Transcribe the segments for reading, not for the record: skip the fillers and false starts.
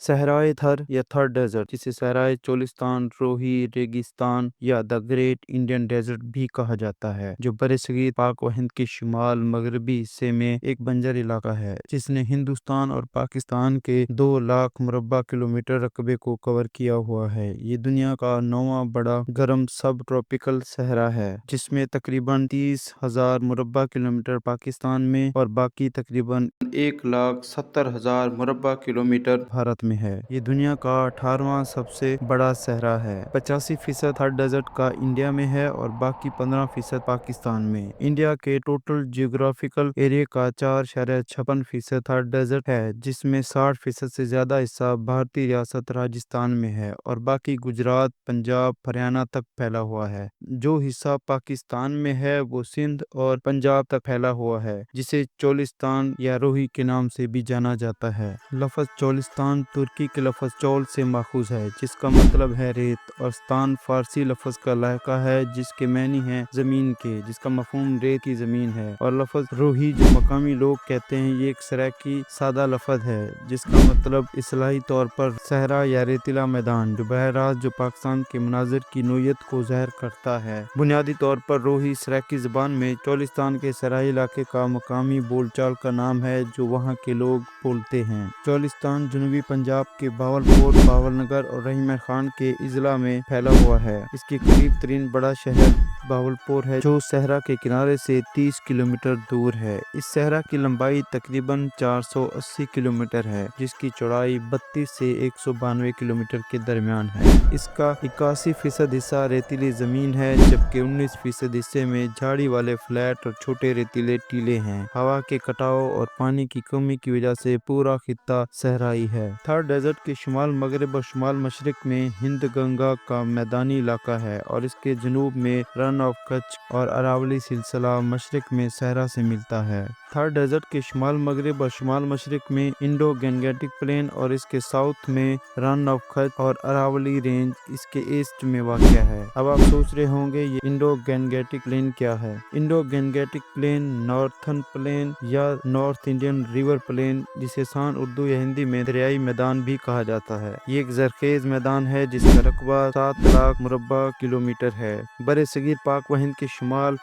صحرائے تھر یا تھر ڈیزرٹ، جسے صحرائے چولستان، روہی ریگستان یا دا گریٹ انڈین ڈیزرٹ بھی کہا جاتا ہے، جو برصغیر پاک و ہند کے شمال مغربی حصے میں ایک بنجر علاقہ ہے جس نے ہندوستان اور پاکستان کے 2 لاکھ مربع کلومیٹر رقبے کو کور کیا ہوا ہے۔ یہ دنیا کا 9واں بڑا گرم سب ٹراپیکل صحرا ہے، جس میں تقریباً 30,000 مربع کلومیٹر پاکستان میں اور باقی تقریباً 1,70,000 مربع کلومیٹر بھارت میں ہے۔ یہ دنیا کا 18واں سب سے بڑا صحرا ہے۔ 85% تھر ڈیزرٹ کا انڈیا میں ہے اور باقی 15% پاکستان میں۔ انڈیا کے ٹوٹل جیوگرافیکل ایریا کا 4.56% تھر ڈیزرٹ ہے، جس میں 60% سے زیادہ حصہ بھارتی ریاست راجستھان میں ہے اور باقی گجرات، پنجاب، ہریانہ تک پھیلا ہوا ہے۔ جو حصہ پاکستان میں ہے وہ سندھ اور پنجاب تک پھیلا ہوا ہے، جسے چولستان یا روہی کے نام سے بھی جانا جاتا ہے۔ لفظ چولستان ترکی کے لفظ چول سے ماخوذ ہے، جس کا مطلب ہے ریت، اور ستان فارسی لفظ کا لہجہ ہے جس کے معنی ہے زمین کے، جس کا مفہوم ریت کی زمین ہے۔ اور لفظ روہی جو مقامی لوگ کہتے ہیں، یہ ایک سرائیکی سادہ لفظ ہے جس کا مطلب اصطلاحی طور پر صحرا یا ریتیلا میدان، جو براہ راست جو پاکستان کے مناظر کی نوعیت کو ظاہر کرتا ہے۔ بنیادی طور پر روہی سرائیکی زبان میں چولستان کے صحرائی علاقے کا مقامی بول چال کا نام ہے جو وہاں کے لوگ بولتے ہیں۔ چولستان جنوبی پنجاب کے باولپور، باول نگر اور رحیم خان کے اضلاع میں پھیلا ہوا ہے۔ اس کے قریب ترین بڑا شہر باولپور ہے، جو صحرا کے کنارے سے 30 کلومیٹر دور ہے۔ اس صحرا کی لمبائی تقریباً 480 کلومیٹر ہے، جس کی چوڑائی 32 سے 192 کلومیٹر کے درمیان ہے۔ اس کا 81% حصہ ریتیلی زمین ہے، جبکہ 19% حصے میں جھاڑی والے فلیٹ اور چھوٹے ریتیلے ٹیلے ہیں۔ ہوا کے کٹاؤ اور پانی کی کمی کی وجہ سے پورا خطہ صحرائی ہے۔ تھر ڈیزرٹ کے شمال مغرب اور شمال مشرق میں ہند گنگا کا میدانی علاقہ ہے اور اس کے جنوب میں رن آف کچھ اور اراولی سلسلہ مشرق میں صحرا سے ملتا ہے۔ تھر ڈیزرٹ کے شمال مغرب اور شمال مشرق میں انڈو گینگیٹک پلین اور اس کے ساؤتھ میں رن آف کچھ اور اراولی رینج اس کے ایسٹ میں واقع ہے۔ اب آپ سوچ رہے ہوں گے یہ انڈو گینگیٹک پلین کیا ہے؟ انڈو گینگیٹک پلین نارتھن پلین یا نارتھ انڈین ریور پلین، جسے سان اردو یا ہندی میں دریائی میدان بھی کہا جاتا ہے، یہ ایک زرخیز میدان ہے جس کا رقبہ 7 لاکھ مربع کلومیٹر ہے۔ برصغیر پاک و ہند کے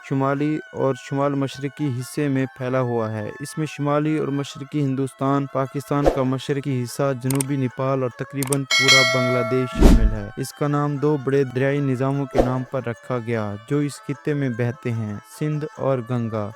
شمالی اور شمال مشرقی حصے میں پھیلا ہوا ہے۔ اس میں شمالی اور مشرقی ہندوستان، پاکستان کا مشرقی حصہ، جنوبی نیپال اور تقریباً پورا بنگلہ دیش شامل ہے۔ اس کا نام 2 بڑے دریائی نظاموں کے نام پر رکھا گیا جو اس خطے میں بہتے ہیں، سندھ اور گنگا۔